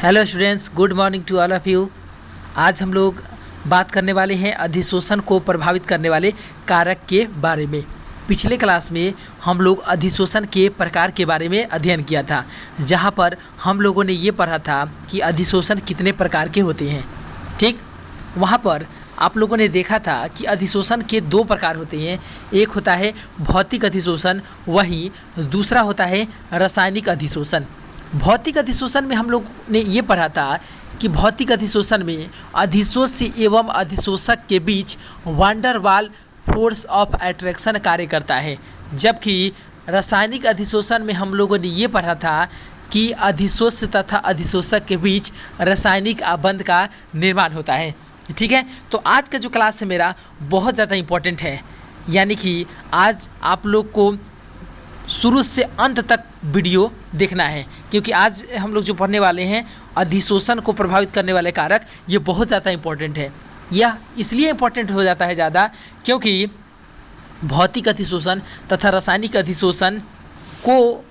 Hello students, good morning to all of you. आज हम लोग बात करने वाले हैं अधिशोषण को प्रभावित करने वाले कारक के बारे में। पिछले क्लास में हम लोग अधिशोषण के प्रकार के बारे में अध्ययन किया था, जहां पर हम लोगों ने ये पढ़ा था कि अधिशोषण कितने प्रकार के होते हैं। ठीक, वहां पर आप लोगों ने देखा था कि अधिशोषण के दो प्रकार होते हैं। एक होता है भौतिक अधिशोषण, वहीं दूसरा होता है रासायनिक अधिशोषण। भौतिक अधिशोषण में हम लोग ने ये पढ़ा था कि भौतिक अधिशोषण में अधिशोष्य एवं अधिशोषक के बीच वान डर वाल फोर्स ऑफ अट्रैक्शन कार्य करता है, जबकि रासायनिक अधिशोषण में हम लोगों ने ये पढ़ा था कि अधिशोष्य तथा अधिशोषक के बीच रासायनिक आबंध का निर्माण होता है। ठीक है, तो आज का जो क्लास है मेरा बहुत ज़्यादा इम्पोर्टेंट है, यानी कि आज आप लोग को शुरू से अंत तक वीडियो देखना है, क्योंकि आज हम लोग जो पढ़ने वाले हैं अधिशोषण को प्रभावित करने वाले कारक, ये बहुत ज़्यादा इम्पोर्टेंट है। यह इसलिए इम्पोर्टेंट हो जाता है ज़्यादा क्योंकि भौतिक अधिशोषण तथा रासायनिक अधिशोषण को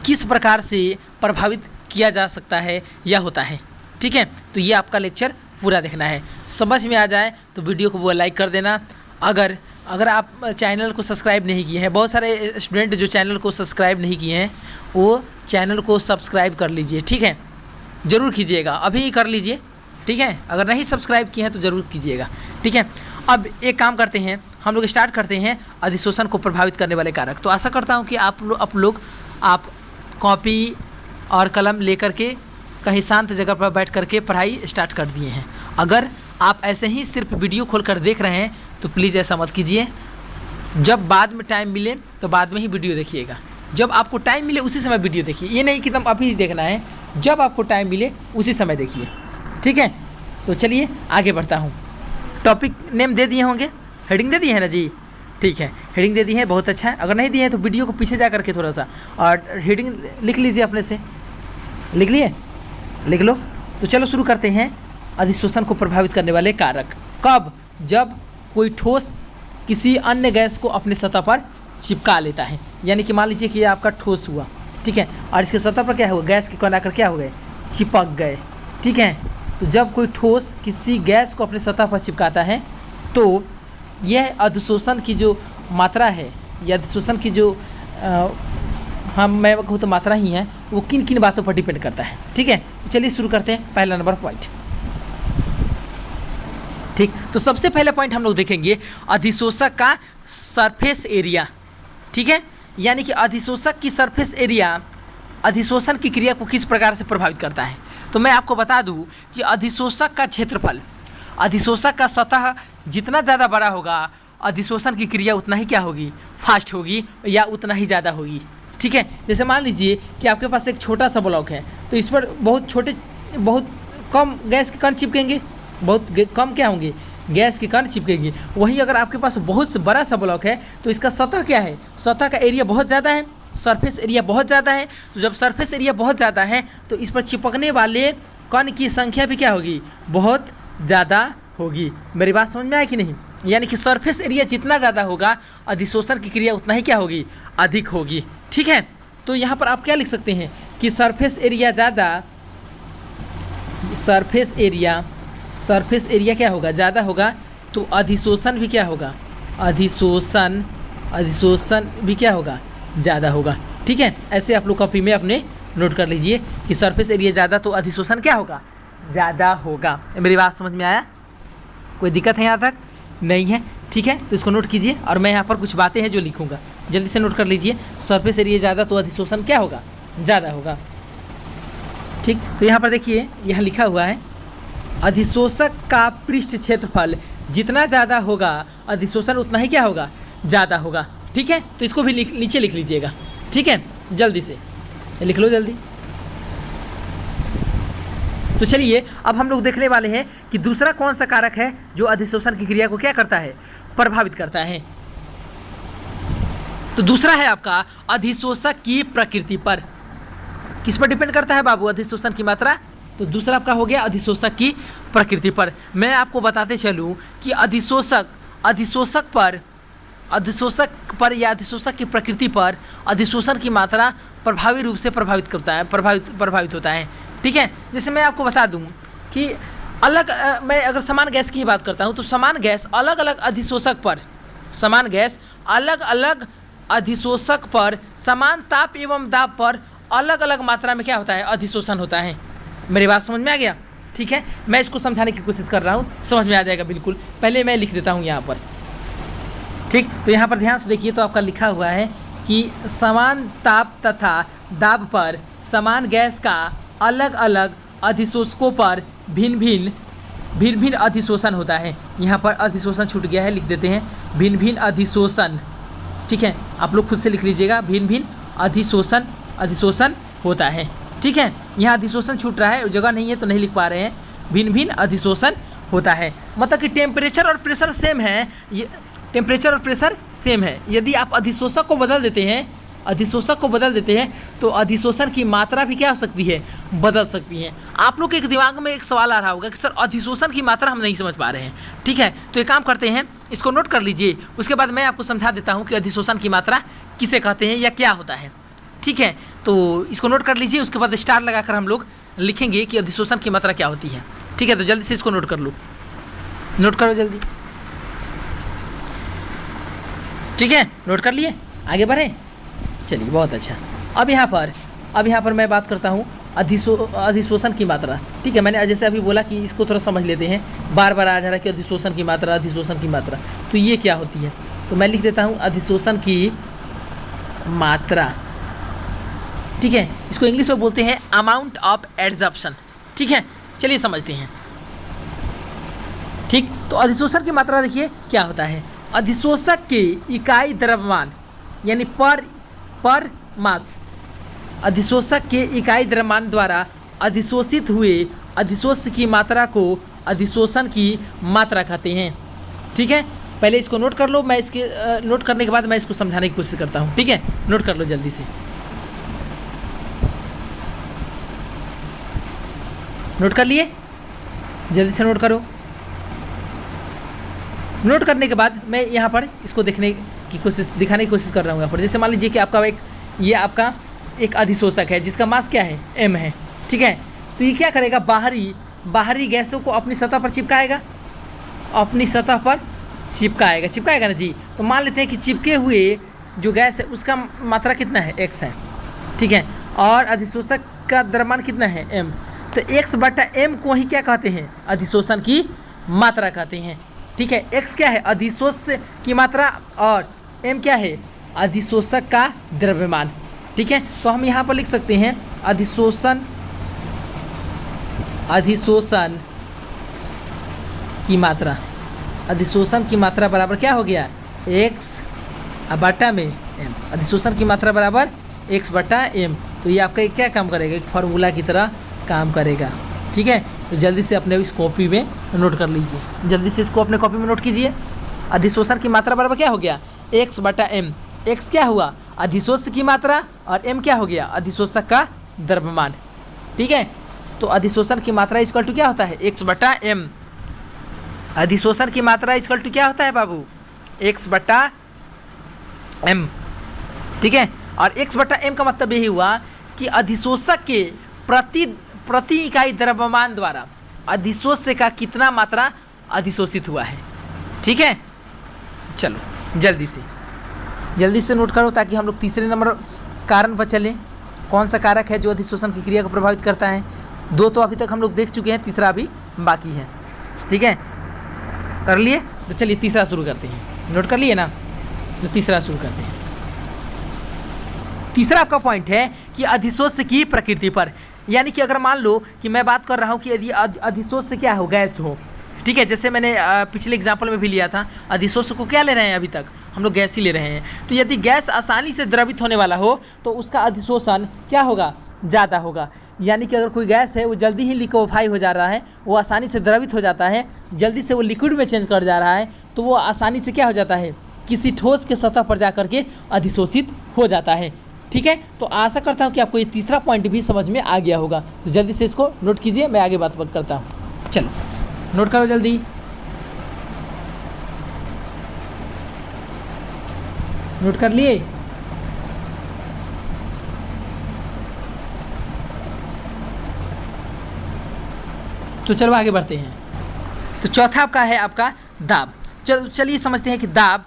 किस प्रकार से प्रभावित किया जा सकता है या होता है। ठीक है, तो ये आपका लेक्चर पूरा देखना है। समझ में आ जाए तो वीडियो को वो लाइक कर देना। अगर आप चैनल को सब्सक्राइब नहीं किए हैं, बहुत सारे स्टूडेंट जो चैनल को सब्सक्राइब नहीं किए हैं वो चैनल को सब्सक्राइब कर लीजिए। ठीक है, ज़रूर कीजिएगा, अभी कर लीजिए। ठीक है, अगर नहीं सब्सक्राइब किए हैं तो ज़रूर कीजिएगा। ठीक है, अब एक काम करते हैं, हम लोग स्टार्ट करते हैं अधिशोषण को प्रभावित करने वाले कारक। तो आशा करता हूँ कि आप कॉपी और कलम लेकर के कहीं शांत जगह पर बैठ करके पढ़ाई स्टार्ट कर दिए हैं। अगर आप ऐसे ही सिर्फ वीडियो खोलकर देख रहे हैं तो प्लीज़ ऐसा मत कीजिए। जब बाद में टाइम मिले तो बाद में ही वीडियो देखिएगा। जब आपको टाइम मिले उसी समय वीडियो देखिए, ये नहीं कि तुम अभी देखना है, जब आपको टाइम मिले उसी समय देखिए। ठीक है, तो चलिए आगे बढ़ता हूँ। टॉपिक नेम दे दिए होंगे, हेडिंग दे दी है ना जी? ठीक है, हेडिंग दे दी है, बहुत अच्छा है। अगर नहीं दिए हैं तो वीडियो को पीछे जा करके थोड़ा सा और हेडिंग लिख लीजिए अपने से। लिख लिए? लिख लो। तो चलो शुरू करते हैं। अधिशोषण को प्रभावित करने वाले कारक कब? जब कोई ठोस किसी अन्य गैस को अपने सतह पर चिपका लेता है, यानी कि मान लीजिए कि ये आपका ठोस हुआ, ठीक है, और इसके सतह पर क्या हुआ, गैस के कण आकर क्या हो गए, चिपक गए। ठीक है, तो जब कोई ठोस किसी गैस को अपने सतह पर चिपकाता है तो यह अधिशोषण की जो मात्रा है या अधिशोषण की जो मैं कहूँ तो मात्रा ही है, वो किन किन बातों पर डिपेंड करता है। ठीक है, तो चलिए शुरू करते हैं। पहला नंबर पॉइंट। ठीक, तो सबसे पहला पॉइंट हम लोग देखेंगे अधिशोषक का सरफेस एरिया। ठीक है, यानी कि अधिशोषक की सरफेस एरिया अधिशोषण की क्रिया को किस प्रकार से प्रभावित करता है। तो मैं आपको बता दूं कि अधिशोषक का क्षेत्रफल, अधिशोषक का सतह जितना ज़्यादा बड़ा होगा, अधिशोषण की क्रिया उतना ही क्या होगी, फास्ट होगी या उतना ही ज़्यादा होगी। ठीक है, जैसे मान लीजिए कि आपके पास एक छोटा सा ब्लॉक है, तो इस पर बहुत कम गैस के कण चिपकेंगे, बहुत कम क्या होंगे, गैस के कण चिपकेंगे। वहीं अगर आपके पास बहुत बड़ा सा ब्लॉक है तो इसका सतह क्या है, सतह का एरिया बहुत ज़्यादा है, सरफेस एरिया बहुत ज़्यादा है। तो जब सरफेस एरिया बहुत ज़्यादा है तो इस पर चिपकने वाले कण की संख्या भी क्या होगी, बहुत ज़्यादा होगी। मेरी बात समझ में आई कि नहीं? यानी कि सरफेस एरिया जितना ज़्यादा होगा, अधिशोषण की क्रिया उतना ही क्या होगी, अधिक होगी। ठीक है, तो यहाँ पर आप क्या लिख सकते हैं कि सरफेस एरिया क्या होगा, ज़्यादा होगा, तो अधिशोषण भी क्या होगा, अधिशोषण भी क्या होगा, ज़्यादा होगा। ठीक है, ऐसे आप लोग कॉपी में अपने नोट कर लीजिए कि सरफेस एरिया ज़्यादा तो अधिशोषण क्या होगा, ज़्यादा होगा। मेरी बात समझ में आया? कोई दिक्कत है यहाँ तक? नहीं है? ठीक है, तो इसको नोट कीजिए और मैं यहाँ पर कुछ बातें हैं जो लिखूँगा, जल्दी से नोट कर लीजिए। सरफेस एरिया ज़्यादा तो अधिशोषण क्या होगा, ज़्यादा होगा। ठीक, तो यहाँ पर देखिए, यहाँ लिखा हुआ है अधिशोषक का पृष्ठ क्षेत्रफल जितना ज़्यादा होगा, अधिशोषण उतना ही क्या होगा, ज़्यादा होगा। ठीक है, तो इसको भी नीचे लिख लीजिएगा। ठीक है, जल्दी से लिख लो, जल्दी। तो चलिए अब हम लोग देखने वाले हैं कि दूसरा कौन सा कारक है जो अधिशोषण की क्रिया को क्या करता है, प्रभावित करता है। तो दूसरा है आपका अधिशोषक की प्रकृति पर। किस पर डिपेंड करता है बाबू, अधिशोषण की मात्रा? तो दूसरा आपका हो गया अधिशोषक की प्रकृति पर। मैं आपको बताते चलूँ कि अधिशोषक पर या अधिशोषक की प्रकृति पर अधिशोषण की मात्रा प्रभावी रूप से प्रभावित होता है। ठीक है। जैसे मैं आपको बता दूं कि मैं अगर समान गैस की बात करता हूं तो समान गैस अलग अलग अधिशोषक पर, समान गैस अलग अलग अधिशोषक पर समान ताप एवं दाब पर अलग अलग मात्रा में क्या होता है, अधिशोषण होता है। मेरी बात समझ में आ गया? ठीक है, मैं इसको समझाने की कोशिश कर रहा हूँ, समझ में आ जाएगा बिल्कुल। पहले मैं लिख देता हूँ यहाँ पर, ठीक। तो यहाँ पर ध्यान से देखिए, तो आपका लिखा हुआ है कि समान ताप तथा दाब पर समान गैस का अलग अलग अधिशोषकों पर भिन्न भिन्न अधिशोषण होता है। यहाँ पर अधिशोषण छूट गया है, लिख देते हैं भिन्न भिन्न अधिशोषण। ठीक है, आप लोग खुद से लिख लीजिएगा, भिन्न भिन्न अधिशोषण होता है। ठीक है, यहाँ अधिशोषण छूट रहा है, जगह नहीं है तो नहीं लिख पा रहे हैं। भिन्न भिन्न अधिशोषण होता है, मतलब कि टेम्परेचर और प्रेशर सेम है, ये टेम्परेचर और प्रेशर सेम है। यदि आप अधिशोषक को बदल देते हैं तो अधिशोषण की मात्रा भी क्या हो सकती है, बदल सकती है। आप लोग के दिमाग में एक सवाल आ रहा होगा कि सर अधिशोषण की मात्रा हम नहीं समझ पा रहे हैं। ठीक है, तो एक काम करते हैं, इसको नोट कर लीजिए, उसके बाद मैं आपको समझा देता हूँ कि अधिशोषण की मात्रा किसे कहते हैं या क्या होता है। ठीक है, तो इसको नोट कर लीजिए, उसके बाद स्टार लगाकर हम लोग लिखेंगे कि अधिशोषण की मात्रा क्या होती है। ठीक है, तो जल्दी से इसको नोट कर लो, नोट करो जल्दी। ठीक है, नोट कर लिए, आगे बढ़ें। चलिए, बहुत अच्छा। अब यहाँ पर मैं बात करता हूँ अधिशोषण की मात्रा। ठीक है, मैंने जैसे अभी बोला कि इसको थोड़ा समझ लेते हैं, बार बार आ जा रहा है कि अधिशोषण की मात्रा, तो ये क्या होती है। तो मैं लिख देता हूँ अधिशोषण की मात्रा। ठीक है, इसको इंग्लिश में बोलते हैं अमाउंट ऑफ एड्जॉर्प्शन। ठीक है, चलिए समझते हैं। ठीक, तो अधिशोषण की मात्रा देखिए क्या होता है। अधिशोषक के इकाई द्रव्यमान यानी पर मास, अधिशोषक के इकाई द्रव्यमान द्वारा अधिशोषित हुए अधिशोष की मात्रा को अधिशोषण की मात्रा कहते हैं। ठीक है, पहले इसको नोट कर लो, मैं इसके नोट करने के बाद मैं इसको समझाने की कोशिश करता हूँ। ठीक है, नोट कर लो जल्दी से, नोट कर लिए, जल्दी से नोट करो। नोट करने के बाद मैं यहाँ पर इसको दिखाने की कोशिश कर रहा हूँ यहाँ पर। जैसे मान लीजिए कि आपका एक अधिशोषक है जिसका मास क्या है, m है। ठीक है, तो ये क्या करेगा, बाहरी गैसों को अपनी सतह पर चिपकाएगा, चिपकाएगा ना जी। तो मान लेते हैं कि चिपके हुए जो गैस है उसका मात्रा कितना है, x है। ठीक है, और अधिशोषक का द्रव्यमान कितना है, m। तो x/m को ही क्या कहते हैं, अधिशोषण की मात्रा कहते हैं। ठीक है, x क्या है, अधिशोष की मात्रा, और m क्या है, अधिशोषक का द्रव्यमान। ठीक है, तो हम यहाँ पर लिख सकते हैं अधिशोषण की मात्रा बराबर क्या हो गया, x/m। अधिशोषण की मात्रा बराबर x/m। तो ये आपका क्या काम करेगा, एक फार्मूला की तरह काम करेगा। ठीक है, तो जल्दी से अपने इस कॉपी में नोट कर लीजिए, जल्दी से इसको अपने कॉपी में नोट कीजिए। अधिशोषण की मात्रा बराबर क्या हो गया, x/m। x क्या हुआ, अधिशोष की मात्रा, और m क्या हो गया, अधिशोषक का द्रव्यमान। ठीक है, तो अधिशोषण की मात्रा इक्वल टू क्या होता है, x/m। अधिशोषण की मात्रा इक्वल टू क्या होता है बाबू, x/m। ठीक है, और x/m का मतलब यही हुआ कि अधिशोषक के प्रति इकाई द्रव्यमान द्वारा अधिशोष का कितना मात्रा अधिशोषित हुआ है। ठीक है, चलो जल्दी से नोट करो ताकि हम लोग तीसरे नंबर कारण पर चलें। कौन सा कारक है जो अधिशोषण की क्रिया को प्रभावित करता है। 2 तो अभी तक हम लोग देख चुके हैं, तीसरा अभी बाकी है। ठीक है, कर लिए, तो चलिए तीसरा शुरू करते हैं। नोट कर लिए ना, तो तीसरा शुरू करते हैं। तीसरा आपका पॉइंट है कि अधिशोष की प्रकृति पर, यानी कि अगर मान लो कि मैं बात कर रहा हूँ कि यदि अधिशोष से क्या हो, गैस हो। ठीक है, जैसे मैंने पिछले एग्जाम्पल में भी लिया था, अधिशोष को क्या ले रहे हैं, अभी तक हम लोग गैस ही ले रहे हैं। तो यदि गैस आसानी से द्रवित होने वाला हो तो उसका अधिशोषण क्या होगा, ज़्यादा होगा। यानी कि अगर कोई गैस है वो जल्दी ही लिक्विफाई हो जा रहा है, वो आसानी से द्रवित हो जाता है, जल्दी से वो लिक्विड में चेंज कर जा रहा है, तो वो आसानी से क्या हो जाता है, किसी ठोस के सतह पर जा करके अधिशोषित हो जाता है। ठीक है, तो आशा करता हूँ कि आपको ये तीसरा पॉइंट भी समझ में आ गया होगा। तो जल्दी से इसको नोट कीजिए, मैं आगे बात करता हूँ। चलो नोट करो जल्दी, नोट कर लिए। तो चलो आगे बढ़ते हैं। तो चौथा आपका है आपका दाब। चलिए समझते हैं कि दाब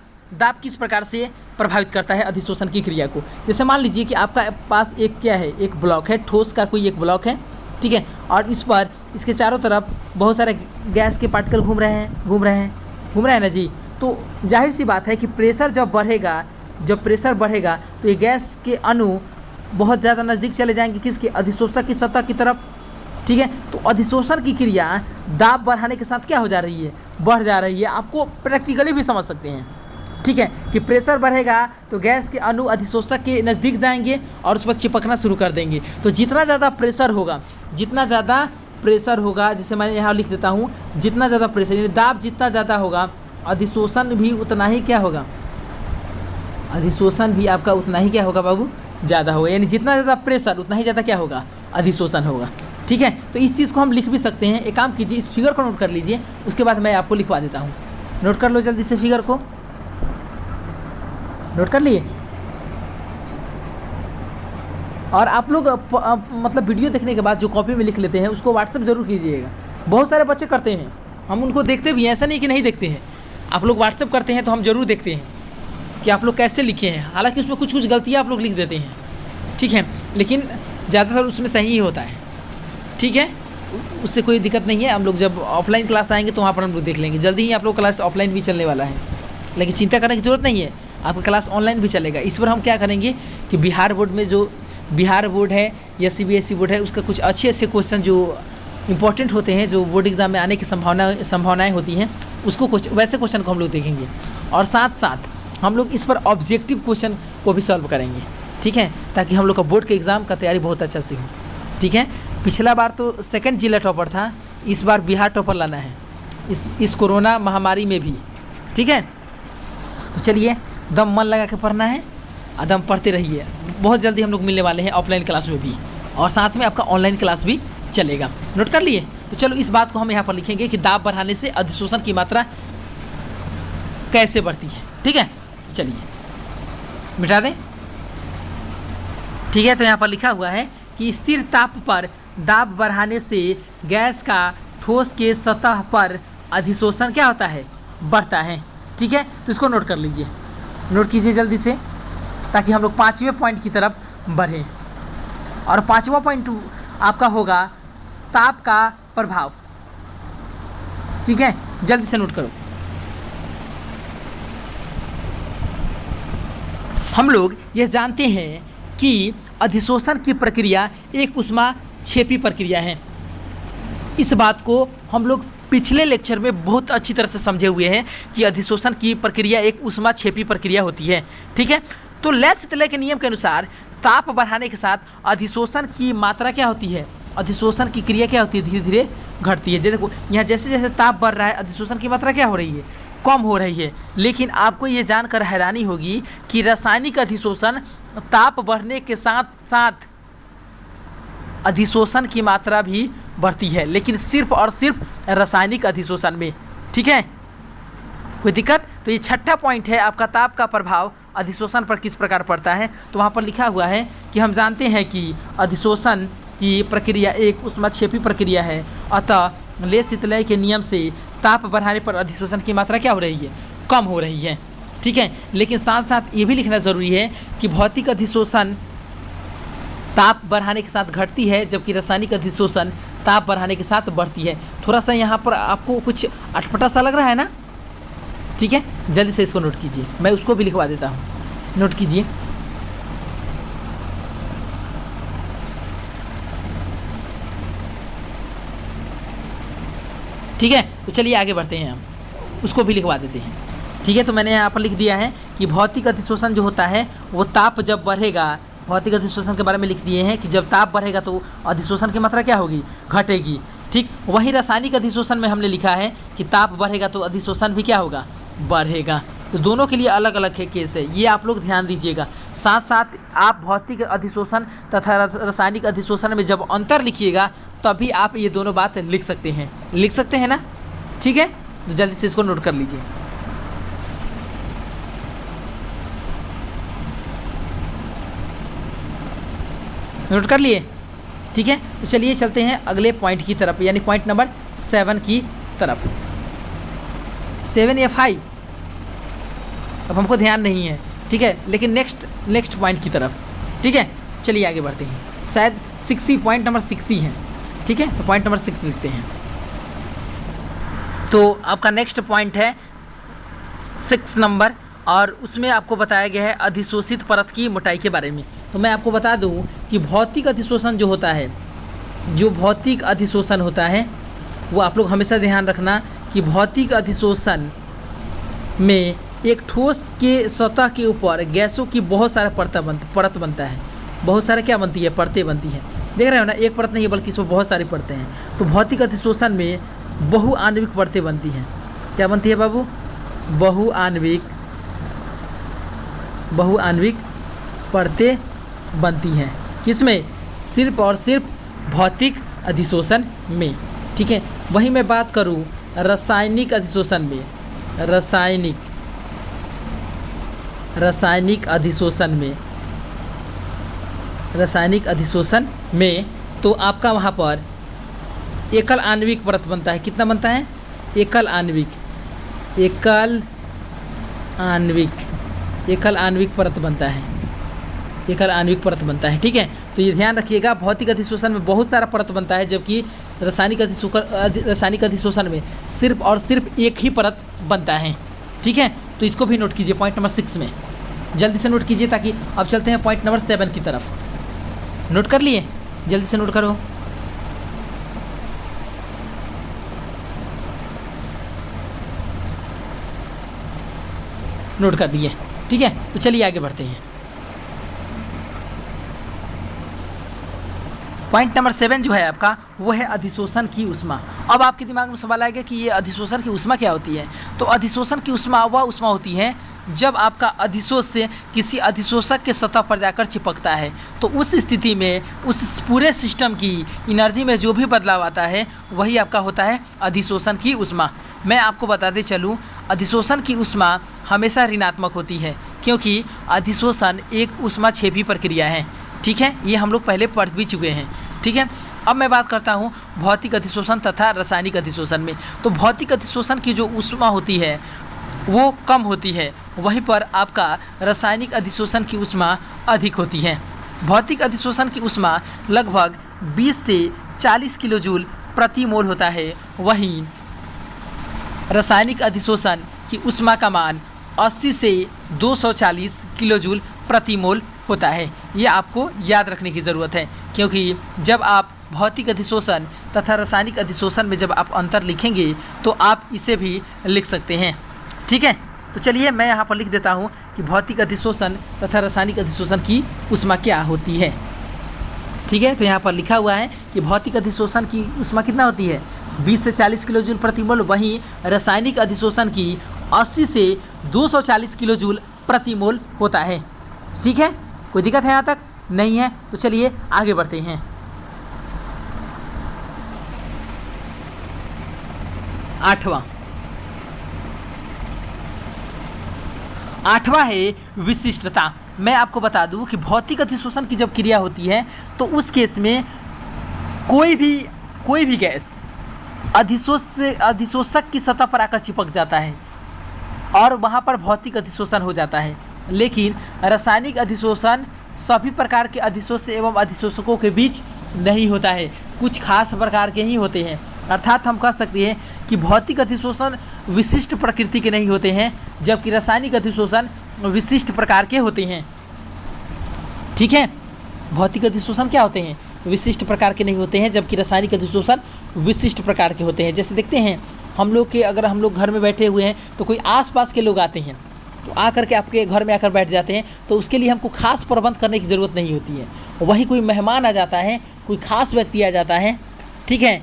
किस प्रकार से प्रभावित करता है अधिशोषण की क्रिया को। जैसे मान लीजिए कि आपका पास एक क्या है, एक ब्लॉक है, ठोस का कोई एक ब्लॉक है, ठीक है, और इस पर इसके चारों तरफ बहुत सारे गैस के पार्टिकल घूम रहे हैं ना जी। तो जाहिर सी बात है कि प्रेशर जब प्रेशर बढ़ेगा तो ये गैस के अणु बहुत ज़्यादा नज़दीक चले जाएंगे किसके, अधिशोषक की सतह की तरफ, ठीक है। तो अधिशोषण की क्रिया दाब बढ़ाने के साथ क्या हो जा रही है, बढ़ जा रही है। आपको प्रैक्टिकली भी समझ सकते हैं, ठीक है, कि प्रेशर बढ़ेगा तो गैस के अणु अधिशोषक के नज़दीक जाएंगे और उस पर चिपकना शुरू कर देंगे। तो जितना ज़्यादा प्रेशर होगा, जैसे मैं यहाँ लिख देता हूँ, जितना ज़्यादा प्रेशर यानी दाब जितना ज़्यादा होगा, अधिशोषण भी उतना ही क्या होगा, अधिशोषण भी आपका उतना ही क्या होगा बाबू, ज़्यादा होगा। यानी जितना ज़्यादा प्रेशर उतना ही ज़्यादा क्या होगा, अधिशोषण होगा, ठीक है। तो इस चीज़ को हम लिख भी सकते हैं। एक काम कीजिए, इस फिगर को नोट कर लीजिए, उसके बाद मैं आपको लिखवा देता हूँ। नोट कर लो जल्दी से, फिगर को नोट कर लिए। और आप लोग मतलब वीडियो देखने के बाद जो कॉपी में लिख लेते हैं उसको व्हाट्सएप ज़रूर कीजिएगा। बहुत सारे बच्चे करते हैं, हम उनको देखते भी हैं, ऐसा नहीं कि नहीं देखते हैं। आप लोग व्हाट्सएप करते हैं तो हम ज़रूर देखते हैं कि आप लोग कैसे लिखे हैं। हालांकि उसमें कुछ कुछ गलतियाँ आप लोग लिख देते हैं, ठीक है, लेकिन ज़्यादातर उसमें सही ही होता है, ठीक है, उससे कोई दिक्कत नहीं है। हम लोग जब ऑफलाइन क्लास आएंगे तो वहाँ पर हम लोग देख लेंगे। जल्दी ही आप लोग क्लास ऑफलाइन भी चलने वाला है, लेकिन चिंता करने की ज़रूरत नहीं है, आपका क्लास ऑनलाइन भी चलेगा। इस पर हम क्या करेंगे कि बिहार बोर्ड में जो बिहार बोर्ड है या CBSE बोर्ड है, उसका कुछ अच्छे क्वेश्चन जो इंपॉर्टेंट होते हैं, जो बोर्ड एग्ज़ाम में आने की संभावनाएँ होती हैं, उसको वैसे क्वेश्चन को हम लोग देखेंगे। और साथ साथ हम लोग इस पर ऑब्जेक्टिव क्वेश्चन को भी सॉल्व करेंगे, ठीक है, ताकि हम लोग का बोर्ड के एग्ज़ाम का तैयारी बहुत अच्छा से हो, ठीक है। पिछला बार तो सेकंड जिला टॉपर था, इस बार बिहार टॉपर लाना है इस कोरोना महामारी में भी, ठीक है। तो चलिए दम मन लगा के पढ़ना है, दम पढ़ते रहिए। बहुत जल्दी हम लोग मिलने वाले हैं ऑफलाइन क्लास में भी, और साथ में आपका ऑनलाइन क्लास भी चलेगा। नोट कर लिए। तो चलो इस बात को हम यहाँ पर लिखेंगे कि दाब बढ़ाने से अधिशोषण की मात्रा कैसे बढ़ती है, ठीक है। चलिए मिटा दें, ठीक है। तो यहाँ पर लिखा हुआ है कि स्थिर ताप पर दाब बढ़ाने से गैस का ठोस के सतह पर अधिशोषण क्या होता है, बढ़ता है, ठीक है। तो इसको नोट कर लीजिए, नोट कीजिए जल्दी से, ताकि हम लोग 5वें पॉइंट की तरफ बढ़ें। और 5वां पॉइंट आपका होगा ताप का प्रभाव, ठीक है, जल्दी से नोट करो। हम लोग ये जानते हैं कि अधिशोषण की प्रक्रिया एक ऊष्माक्षेपी प्रक्रिया है। इस बात को हम लोग पिछले लेक्चर में बहुत अच्छी तरह से समझे हुए हैं कि अधिशोषण की प्रक्रिया एक ऊष्माक्षेपी प्रक्रिया होती है, ठीक है। तो लेंस-तितले के नियम के अनुसार ताप बढ़ाने के साथ अधिशोषण की मात्रा क्या होती है, अधिशोषण की क्रिया क्या होती है, धीरे धीरे घटती है। देखो यहाँ जैसे जैसे ताप बढ़ रहा है अधिशोषण की मात्रा क्या हो रही है, कम हो रही है। लेकिन आपको ये जानकर हैरानी होगी कि रासायनिक अधिशोषण ताप बढ़ने के साथ साथ अधिशोषण की मात्रा भी बढ़ती है, लेकिन सिर्फ और सिर्फ रासायनिक अधिशोषण में, ठीक है। कोई दिक्कत? तो ये छठा पॉइंट है आपका, ताप का प्रभाव अधिशोषण पर किस प्रकार पड़ता है। तो वहाँ पर लिखा हुआ है कि हम जानते हैं कि अधिशोषण की प्रक्रिया एक ऊष्माक्षेपी प्रक्रिया है, अतः लेंस-तितले के नियम से ताप बढ़ाने पर अधिशोषण की मात्रा क्या हो रही है, कम हो रही है, ठीक है। लेकिन साथ साथ ये भी लिखना ज़रूरी है कि भौतिक अधिशोषण ताप बढ़ाने के साथ घटती है, जबकि रासायनिक अधिशोषण ताप बढ़ाने के साथ बढ़ती है। थोड़ा सा यहाँ पर आपको कुछ अटपटा सा लग रहा है ना, ठीक है, जल्दी से इसको नोट कीजिए, मैं उसको भी लिखवा देता हूँ, नोट कीजिए। ठीक है, तो चलिए आगे बढ़ते हैं, हम उसको भी लिखवा देते हैं, ठीक है। तो मैंने यहाँ पर लिख दिया है कि भौतिक अधिशोषण जो होता है वो ताप जब बढ़ेगा, भौतिक अधिशोषण के बारे में लिख दिए हैं कि जब ताप बढ़ेगा तो अधिशोषण की मात्रा क्या होगी, घटेगी, ठीक। वहीं रासायनिक अधिशोषण में हमने लिखा है कि ताप बढ़ेगा तो अधिशोषण भी क्या होगा, बढ़ेगा। तो दोनों के लिए अलग अलग केस है, ये आप लोग ध्यान दीजिएगा। साथ साथ आप भौतिक अधिशोषण तथा रासायनिक अधिशोषण में जब अंतर लिखिएगा तभी आप ये दोनों बात लिख सकते हैं, लिख सकते हैं ना, ठीक है। तो जल्दी से इसको नोट कर लीजिए। नोट कर लिए। ठीक है, तो चलिए चलते हैं अगले पॉइंट की तरफ, यानी पॉइंट नंबर 7 की तरफ। 7 या 5 अब हमको ध्यान नहीं है, ठीक है, लेकिन नेक्स्ट पॉइंट की तरफ, ठीक है। चलिए आगे बढ़ते हैं, शायद 6 ही, पॉइंट नंबर 6 ही है, ठीक है, तो पॉइंट नंबर 6 लिखते हैं। तो आपका नेक्स्ट पॉइंट है 6 नंबर, और उसमें आपको बताया गया है अधिशोषित परत की मोटाई के बारे में। तो मैं आपको बता दूं कि भौतिक अधिशोषण जो होता है, जो भौतिक अधिशोषण होता है, वो आप लोग हमेशा ध्यान रखना कि भौतिक अधिशोषण में एक ठोस के सतह के ऊपर गैसों की बहुत सारा परत बनता है, बहुत सारा क्या बनती है, परतें बनती हैं। देख रहे हो ना, एक परत नहीं है बल्कि इसमें बहुत सारी परतें हैं। तो भौतिक अधिशोषण में बहुआण्विक परतें बनती हैं। क्या बनती है बाबू? बहुआण्विक परतें बनती हैं। किसमें? सिर्फ और सिर्फ भौतिक अधिशोषण में, ठीक है। वहीं मैं बात करूं रासायनिक अधिशोषण में, रासायनिक अधिशोषण में तो आपका वहाँ पर एकल आणविक परत बनता है। कितना बनता है? एकल आणविक परत बनता है, एकल आणविक परत बनता है, ठीक है। तो ये ध्यान रखिएगा, भौतिक अधिशोषण में बहुत सारा परत बनता है, जबकि रासायनिक अधिशोषण में सिर्फ और सिर्फ एक ही परत बनता है, ठीक है। तो इसको भी नोट कीजिए पॉइंट नंबर 6 में, जल्दी से नोट कीजिए, ताकि अब चलते हैं पॉइंट नंबर 7 की तरफ। नोट कर लिए? जल्दी से नोट करो। नोट कर दिए, ठीक है। तो चलिए आगे बढ़ते हैं। पॉइंट नंबर 7 जो है आपका, वो है अधिशोषण की ऊष्मा। अब आपके दिमाग में सवाल आएगा कि ये अधिशोषण की ऊष्मा क्या होती है। तो अधिशोषण की ऊष्मा वह ऊष्मा होती है जब आपका अधिशोष से किसी अधिशोषक के सतह पर जाकर चिपकता है, तो उस स्थिति में उस पूरे सिस्टम की एनर्जी में जो भी बदलाव आता है, वही आपका होता है अधिशोषण की ऊष्मा। मैं आपको बताते चलूँ, अधिशोषण की ऊष्मा हमेशा ऋणात्मक होती है, क्योंकि अधिशोषण एक ऊष्माक्षेपी प्रक्रिया है, ठीक है। ये हम लोग पहले पढ़ भी चुके हैं, ठीक है। अब मैं बात करता हूँ भौतिक अधिशोषण तथा रासायनिक अधिशोषण में। तो भौतिक अधिशोषण की जो ऊष्मा होती है वो कम होती है, वहीं पर आपका रासायनिक अधिशोषण की ऊष्मा अधिक होती है। भौतिक अधिशोषण की ऊष्मा लगभग 20 से 40 किलो जूल प्रति मोल होता है, वहीं रासायनिक अधिशोषण की ऊष्मा का मान 80 से 240 किलो जूल प्रति मोल होता है। ये आपको याद रखने की ज़रूरत है, क्योंकि जब आप भौतिक अधिशोषण तथा रासायनिक अधिशोषण में जब आप अंतर लिखेंगे तो आप इसे भी लिख सकते हैं, ठीक है। तो चलिए मैं यहाँ पर लिख देता हूँ कि भौतिक अधिशोषण तथा रासायनिक अधिशोषण की ऊष्मा क्या होती है, ठीक है। तो यहाँ पर लिखा हुआ है कि भौतिक अधिशोषण की ऊष्मा कितना होती है? 20 से 40 किलो जूल प्रति मोल, वहीं रासायनिक अधिशोषण की 80 से 240 किलो जूल प्रति मोल होता है, ठीक है। कोई दिक्कत है यहाँ तक? नहीं है। तो चलिए आगे बढ़ते हैं। आठवां है विशिष्टता। मैं आपको बता दूं कि भौतिक अधिशोषण की जब क्रिया होती है तो उस केस में कोई भी गैस अधिशोषक की सतह पर आकर चिपक जाता है और वहाँ पर भौतिक अधिशोषण हो जाता है। लेकिन रासायनिक अधिशोषण सभी प्रकार के अधिशोष एवं अधिशोषकों के बीच नहीं होता है, कुछ खास प्रकार के ही होते हैं। अर्थात हम कह सकते हैं कि भौतिक अधिशोषण विशिष्ट प्रकृति के नहीं होते हैं, जबकि रासायनिक अधिशोषण विशिष्ट प्रकार के होते हैं, ठीक है। भौतिक अधिशोषण क्या होते हैं? विशिष्ट प्रकार के नहीं होते हैं, जबकि रासायनिक अधिशोषण विशिष्ट प्रकार के होते हैं। जैसे देखते हैं हम लोग के, अगर हम लोग घर में बैठे हुए हैं तो कोई आसपास के लोग आते हैं, तो आकर के आपके घर में आकर बैठ जाते हैं, तो उसके लिए हमको खास प्रबंध करने की ज़रूरत नहीं होती है। वहीं कोई मेहमान आ जाता है, कोई खास व्यक्ति आ जाता है, ठीक है,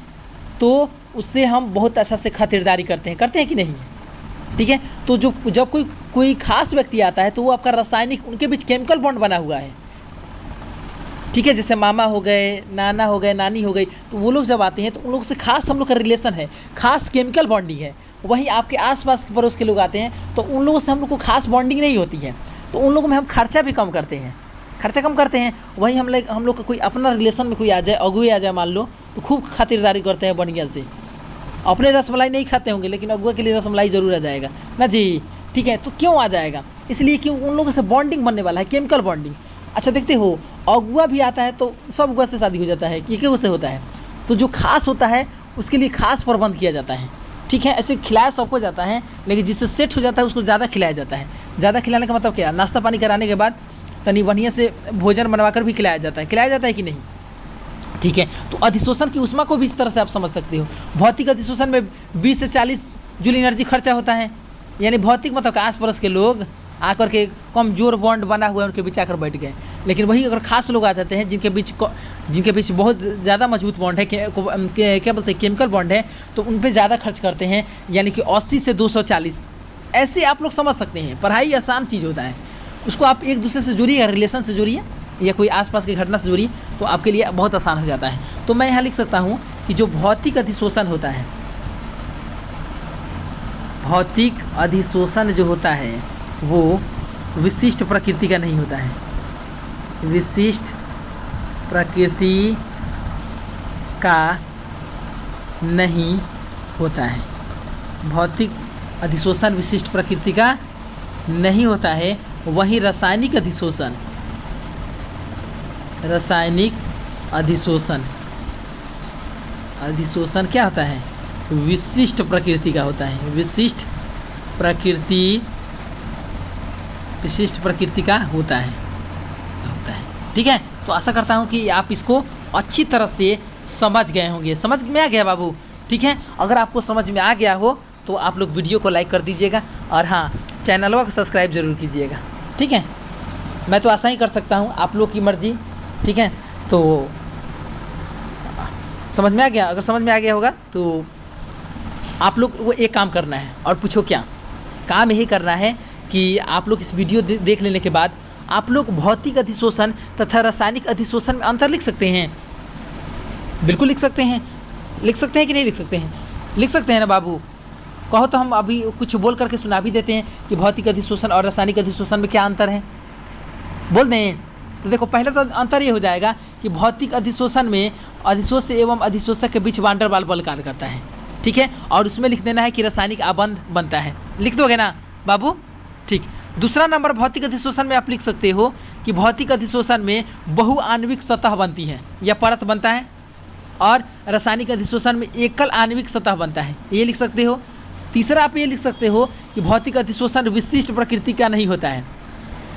तो उससे हम बहुत अच्छा से खातिरदारी करते हैं कि नहीं, ठीक है। तो जब कोई खास व्यक्ति आता है तो वो आपका रासायनिक, उनके बीच केमिकल बॉन्ड बना हुआ है, ठीक है। जैसे मामा हो गए, नाना हो गए, नानी हो गई, तो वो लोग जब आते हैं तो उन लोग से खास हम लोग का रिलेशन है, खास केमिकल बॉन्डिंग है। वहीं आपके आसपास के पड़ोस के लोग आते हैं तो उन लोगों से हम लोग को खास बॉन्डिंग नहीं होती है, तो उन लोगों में हम खर्चा भी कम करते हैं, खर्चा कम करते हैं। वही हम लोग का कोई अपना रिलेशन में कोई आ जाए, अगुए आ जाए मान लो, तो खूब खातिरदारी करते हैं बढ़िया से। अपने रसमलाई नहीं खाते होंगे लेकिन अगुआ के लिए रसमलाई ज़रूर आ जाएगा ना जी, ठीक है। तो क्यों आ जाएगा? इसलिए कि उन लोगों से बॉन्डिंग बनने वाला है, केमिकल बॉन्डिंग। अच्छा देखते हो, अगुआ भी आता है तो सब अगुआ से शादी हो जाता है, कि से होता है। तो जो खास होता है उसके लिए खास प्रबंध किया जाता है, ठीक है। ऐसे खिलाया सबको जाता है, लेकिन जिससे सेट हो जाता है उसको ज़्यादा खिलाया जाता है। ज़्यादा खिलाने का मतलब क्या? नाश्ता पानी कराने के बाद तनी बढ़िया से भोजन बनवाकर भी खिलाया जाता है कि नहीं, ठीक है। तो अधिशोषण की ऊष्मा को भी इस तरह से आप समझ सकते हो। भौतिक अधिशोषण में 20 से 40 जूल एनर्जी खर्चा होता है, यानी भौतिक मतलब आस पड़ोस के लोग आकर के कमजोर बॉन्ड बना हुआ है उनके बीच आकर बैठ गए। लेकिन वही अगर खास लोग आ जाते हैं जिनके बीच बहुत ज़्यादा मजबूत बॉन्ड है, क्या बोलते हैं, केमिकल बॉन्ड है, तो उन पर ज़्यादा खर्च करते हैं, यानी कि 80 से 240। ऐसे आप लोग समझ सकते हैं। पढ़ाई आसान चीज़ होता है, उसको आप एक दूसरे से जुड़िए, रिलेशन से जुड़िए या कोई आसपास की घटना से जुड़िए, तो आपके लिए बहुत आसान हो जाता है। तो मैं यहाँ लिख सकता हूँ कि जो भौतिक अधिशोषण होता है, भौतिक अधिशोषण जो होता है वो विशिष्ट प्रकृति का नहीं होता है, विशिष्ट प्रकृति का नहीं होता है। भौतिक अधिशोषण विशिष्ट प्रकृति का नहीं होता है। वही रासायनिक अधिशोषण, रासायनिक अधिशोषण क्या होता है? विशिष्ट प्रकृति का होता है, विशिष्ट प्रकृति का होता है, ठीक है। तो आशा करता हूँ कि आप इसको अच्छी तरह से समझ गए होंगे। समझ में आ गया बाबू, ठीक है। अगर आपको समझ में आ गया हो तो आप लोग वीडियो को लाइक कर दीजिएगा, और हाँ, चैनल को सब्सक्राइब जरूर कीजिएगा, ठीक है। मैं तो ऐसा ही कर सकता हूँ, आप लोग की मर्जी, ठीक है। तो समझ में आ गया? अगर समझ में आ गया होगा तो आप लोग वो एक काम करना है, और पूछो क्या काम? यही करना है कि आप लोग इस वीडियो देख लेने के बाद आप लोग भौतिक अधिशोषण तथा रासायनिक अधिशोषण में अंतर लिख सकते हैं। बिल्कुल लिख सकते हैं। लिख सकते हैं कि नहीं लिख सकते हैं? लिख सकते हैं ना बाबू? कहो तो हम अभी कुछ बोल करके सुना भी देते हैं कि भौतिक अधिशोषण और रासायनिक अधिशोषण में क्या अंतर है, बोल दें। तो देखो, पहले तो अंतर ये हो जाएगा कि भौतिक अधिशोषण में अधिशोष एवं अधिशोषक के बीच वान डेर वाल्स बल कार्य करता है, ठीक है। और उसमें लिख देना है कि रासायनिक आबंध बनता है। लिख दोगे ना बाबू? ठीक। दूसरा नंबर भौतिक अधिशोषण में आप लिख सकते हो कि भौतिक अधिशोषण में बहुआण्विक सतह बनती है या परत बनता है, और रासायनिक अधिशोषण में एकल आणविक सतह बनता है, ये लिख सकते हो। तीसरा आप ये लिख सकते हो कि भौतिक अधिशोषण विशिष्ट प्रकृति का नहीं होता है,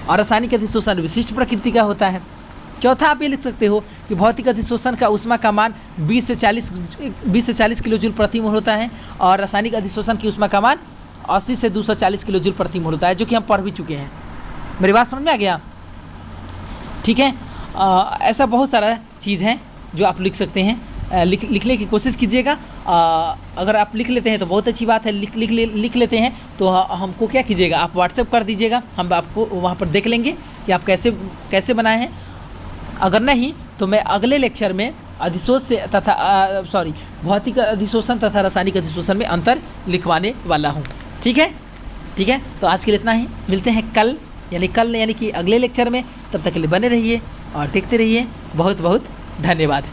और रासायनिक अधिशोषण विशिष्ट प्रकृति का होता है। चौथा आप ये लिख सकते हो कि भौतिक अधिशोषण का ऊष्मा का मान 20 से 40 किलो जूल प्रति मोल होता है, और रासायनिक अधिशोषण की ऊष्मा का मान 80 से 240 किलो जूल प्रति मोल होता है, जो कि हम पढ़ भी चुके हैं। मेरी बात समझ में आ गया? ठीक है। ऐसा बहुत सारा चीज़ है जो आप लिख सकते हैं। लिखने की कोशिश कीजिएगा। अगर आप लिख लेते हैं तो बहुत अच्छी बात है। लिख लेते हैं तो हमको क्या कीजिएगा, आप व्हाट्सएप कर दीजिएगा, हम आपको वहाँ पर देख लेंगे कि आप कैसे बनाए हैं। अगर नहीं तो मैं अगले लेक्चर में अधिशोष से भौतिक अधिशोषण तथा रासायनिक अधिशोषण में अंतर लिखवाने वाला हूँ। ठीक है। तो आज के लिए इतना ही। मिलते हैं कल यानी कि अगले लेक्चर में। तब तक के लिए बने रहिए और देखते रहिए। बहुत बहुत धन्यवाद।